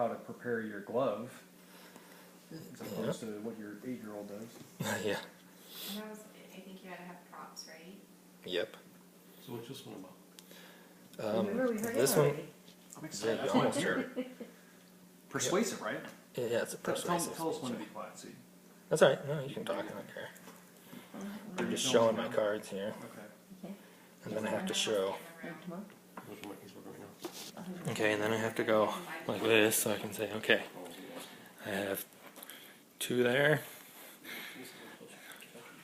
how to prepare your glove, as opposed to what your 8-year-old does. Yeah. And that was, I think you had to have props, right? Yep. So what's this one about? Remember, we heard This it one, already. I'm excited. Yeah, That's you what I almost heard. Persuasive, right? yeah, it's a Tell persuasive. us when to be quiet, see. That's alright. No, you can talk. I don't care. I'm just showing my cards here, Okay. Okay. and then I have to show. Tomorrow? Those are my keys we're going now. Okay, and then I have to go like this, so I can say, okay, I have 2 there,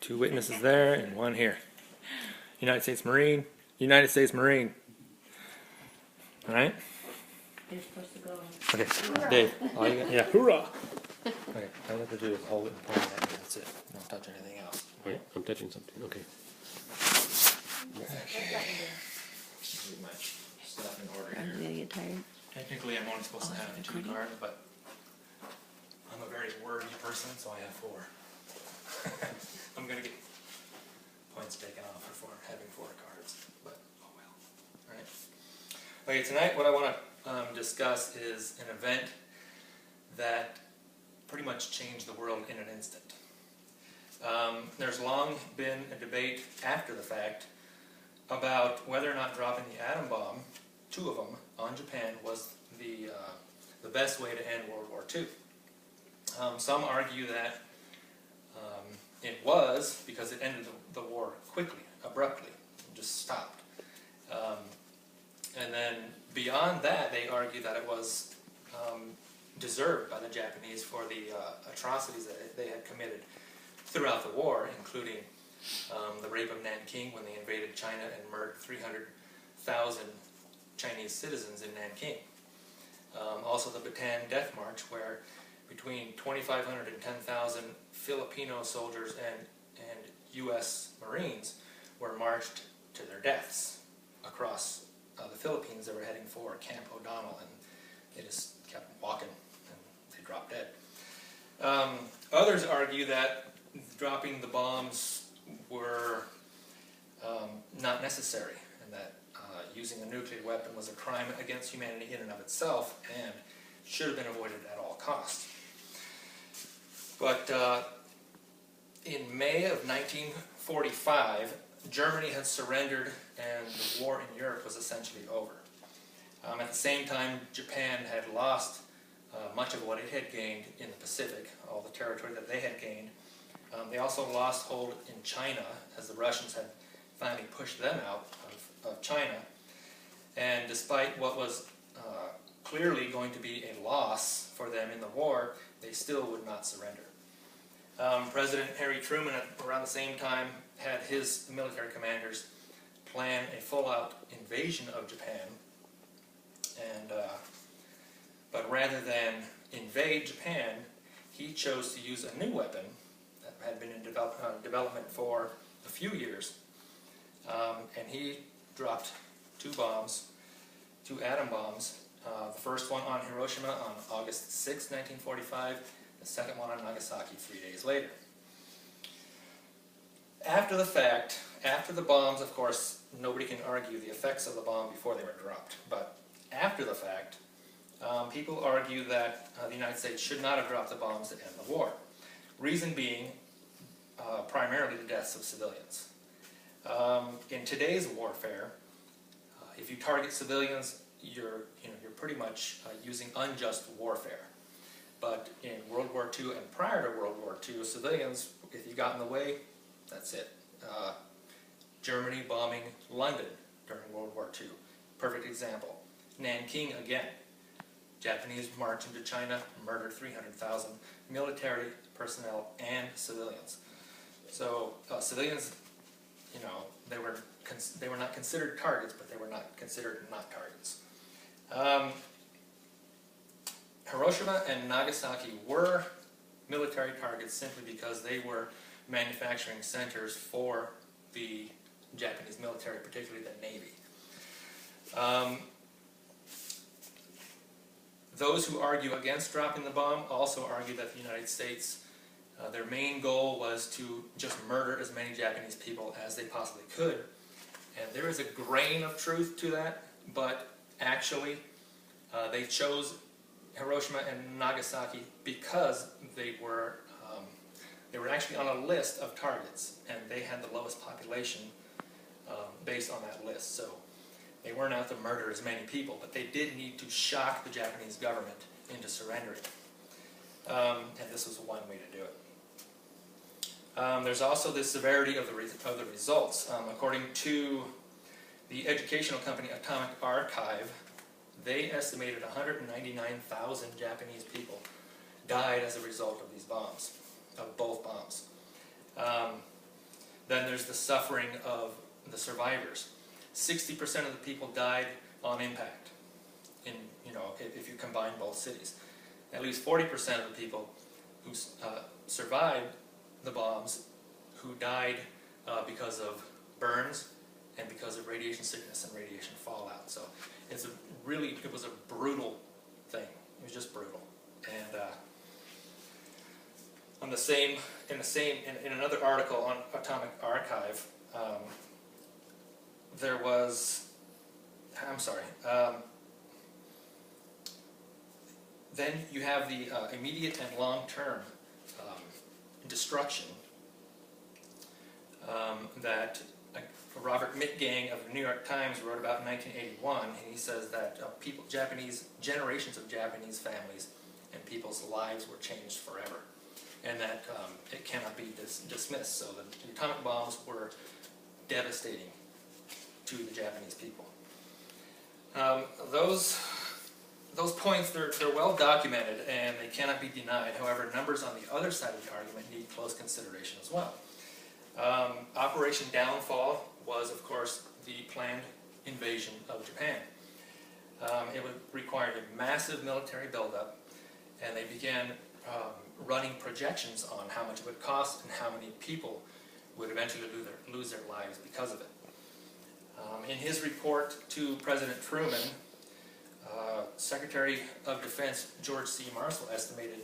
2 witnesses there, and 1 here. United States Marine, United States Marine. All right. You're supposed to go. Okay, Dave. All you got, yeah, hoorah! Okay, all you have to do is hold it and point it at me. That's it. Don't touch anything else. Wait, I'm touching something. Okay. Keep my stuff in order I'm here. gonna get tired. Technically, I'm only supposed to have 2 cards, but I'm a very wordy person, so I have 4. I'm gonna get points taken off for having 4 cards, but oh well. All right. Okay, tonight what I want to discuss is an event that pretty much changed the world in an instant. There's long been a debate after the fact about whether or not dropping the atom bomb, 2 of them, on Japan was the best way to end World War II. Some argue that it was because it ended the war quickly, abruptly, just stopped. And then beyond that, they argue that it was deserved by the Japanese for the atrocities that they had committed throughout the war, including the rape of Nanking when they invaded China and murdered 300,000 Chinese citizens in Nanking. Also the Bataan Death March, where between 2,500 and 10,000 Filipino soldiers and U.S. Marines were marched to their deaths across the Philippines. They were heading for Camp O'Donnell, and they just kept walking, and they dropped dead. Others argue that dropping the bombs were not necessary, and that using a nuclear weapon was a crime against humanity in and of itself, and should have been avoided at all costs. But in May of 1945, Germany had surrendered and the war in Europe was essentially over. At the same time, Japan had lost much of what it had gained in the Pacific, all the territory that they had gained. They also lost hold in China, as the Russians had finally pushed them out of China. And despite what was clearly going to be a loss for them in the war, they still would not surrender. President Harry Truman, around the same time, had his military commanders plan a full-out invasion of Japan. And but rather than invade Japan, he chose to use a new weapon that had been in development for a few years. And he dropped 2 bombs, 2 atom bombs. The first one on Hiroshima on August 6, 1945, the second one on Nagasaki 3 days later. After the fact, after the bombs, of course, nobody can argue the effects of the bomb before they were dropped, but after the fact, people argue that the United States should not have dropped the bombs to end the war. Reason being, primarily the deaths of civilians. In today's warfare, if you target civilians, you're pretty much using unjust warfare. But in World War II and prior to World War II, civilians, if you got in the way, that's it. Germany bombing London during World War II, perfect example. Nanking again. Japanese marched into China, murdered 300,000 military personnel and civilians. So civilians, they were not considered targets, but they were not considered not targets. Hiroshima and Nagasaki were military targets simply because they were manufacturing centers for the Japanese military, particularly the Navy. Those who argue against dropping the bomb also argue that the United States, their main goal was to just murder as many Japanese people as they possibly could. And there is a grain of truth to that, but actually they chose Hiroshima and Nagasaki because they were actually on a list of targets, and they had the lowest population based on that list. So they weren't out to murder as many people, but they did need to shock the Japanese government into surrendering. And this was one way to do it. There's also the severity of the results. According to the educational company Atomic Archive, they estimated 199,000 Japanese people died as a result of these bombs, of both bombs. Then there's the suffering of the survivors. 60% of the people died on impact, if you combine both cities. At least 40% of the people who survived the bombs who died because of burns and because of radiation sickness and radiation fallout. So it was a brutal thing. It was just brutal. And in another article on Atomic Archive, there was, then you have the immediate and long-term destruction that Robert Mitgang of the New York Times wrote about in 1981, and he says that generations of Japanese families and people's lives were changed forever, and that it cannot be dismissed. So the atomic bombs were devastating to the Japanese people. Those points, they're well documented and they cannot be denied. However, numbers on the other side of the argument need close consideration as well. Operation Downfall was, of course, the planned invasion of Japan. It would require a massive military buildup, and they began running projections on how much it would cost and how many people would eventually lose their lives because of it. In his report to President Truman, Secretary of Defense George C. Marshall estimated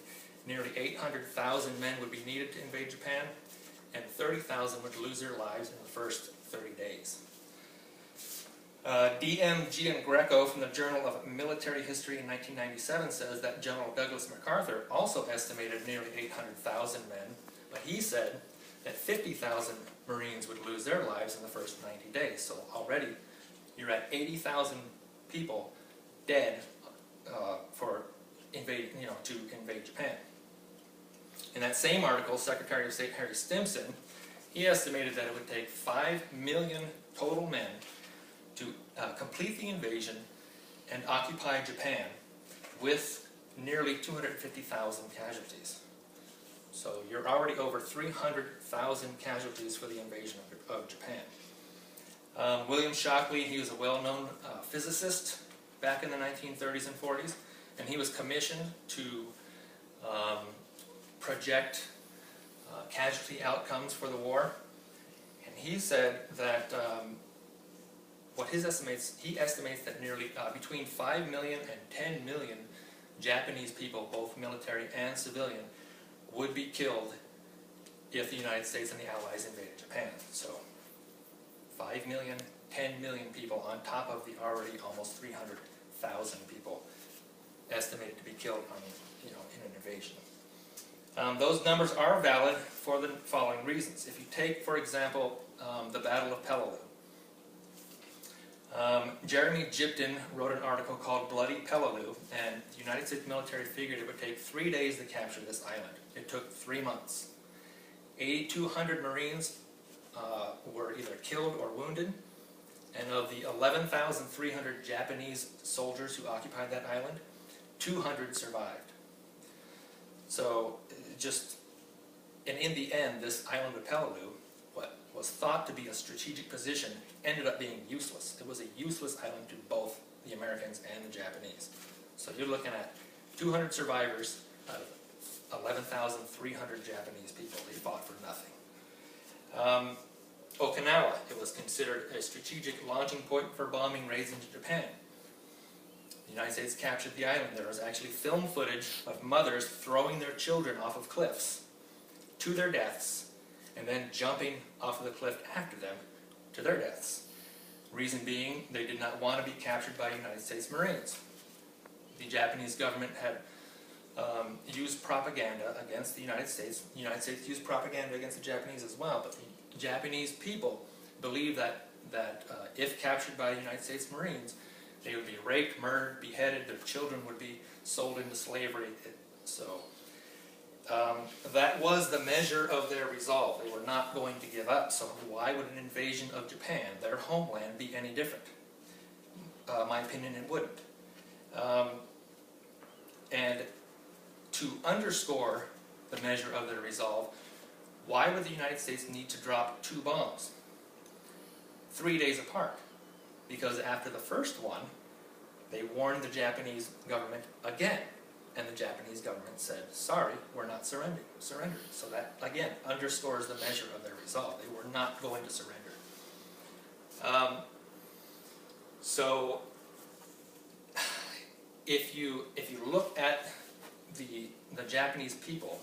nearly 800,000 men would be needed to invade Japan, and 30,000 would lose their lives in the first 30 days. D.M. Giangreco from the Journal of Military History in 1997 says that General Douglas MacArthur also estimated nearly 800,000 men, but he said that 50,000 Marines would lose their lives in the first 90 days. So already you're at 80,000 people dead to invade Japan. In that same article, Secretary of State Harry Stimson, he estimated that it would take 5 million total men to complete the invasion and occupy Japan with nearly 250,000 casualties. So you're already over 300,000 casualties for the invasion of Japan. William Shockley, he was a well-known physicist back in the 1930s and 40s, and he was commissioned to project casualty outcomes for the war. And he said that he estimates that nearly between 5 million and 10 million Japanese people, both military and civilian, would be killed if the United States and the Allies invaded Japan. So 5 million, 10 million people on top of the already almost 300,000 people estimated to be killed in an invasion. Those numbers are valid for the following reasons. If you take, for example, the Battle of Peleliu, Jeremy Jipton wrote an article called Bloody Peleliu, and the United States military figured it would take 3 days to capture this island. It took 3 months. 8,200 Marines were either killed or wounded, and of the 11,300 Japanese soldiers who occupied that island, 200 survived. So and in the end, this island of Peleliu, what was thought to be a strategic position, ended up being useless. It was a useless island to both the Americans and the Japanese. So you're looking at 200 survivors out of 11,300 Japanese people. They fought for nothing. Okinawa, it was considered a strategic launching point for bombing raids into Japan. The United States captured the island. There was actually film footage of mothers throwing their children off of cliffs to their deaths, and then jumping off of the cliff after them to their deaths. Reason being, they did not want to be captured by United States Marines. the Japanese government had used propaganda against the United States. The United States used propaganda against the Japanese as well, but the Japanese people believed that if captured by the United States Marines, they would be raped, murdered, beheaded, their children would be sold into slavery. So that was the measure of their resolve. They were not going to give up. So why would an invasion of Japan, their homeland, be any different? My opinion, it wouldn't. And to underscore the measure of their resolve, why would the United States need to drop 2 bombs 3 days apart? Because after the first one, they warned the Japanese government again, and the Japanese government said, sorry, we're not surrendering. So that, again, underscores the measure of their resolve. They were not going to surrender. So if you look at the Japanese people,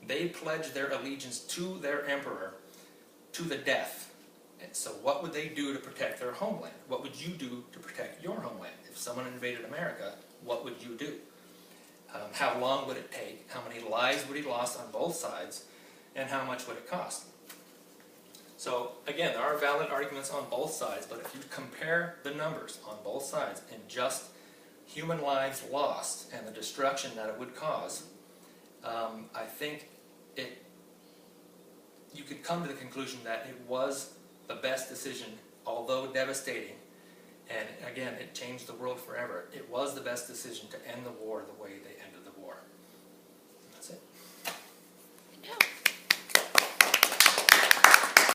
they pledged their allegiance to their emperor to the death. And so what would they do to protect their homeland? What would you do to protect your homeland? If someone invaded America, what would you do? How long would it take? How many lives would be lost on both sides? And how much would it cost? So again, there are valid arguments on both sides, but if you compare the numbers on both sides and just human lives lost and the destruction that it would cause, I think you could come to the conclusion that it was the best decision, although devastating, and again, it changed the world forever. It was the best decision to end the war the way they ended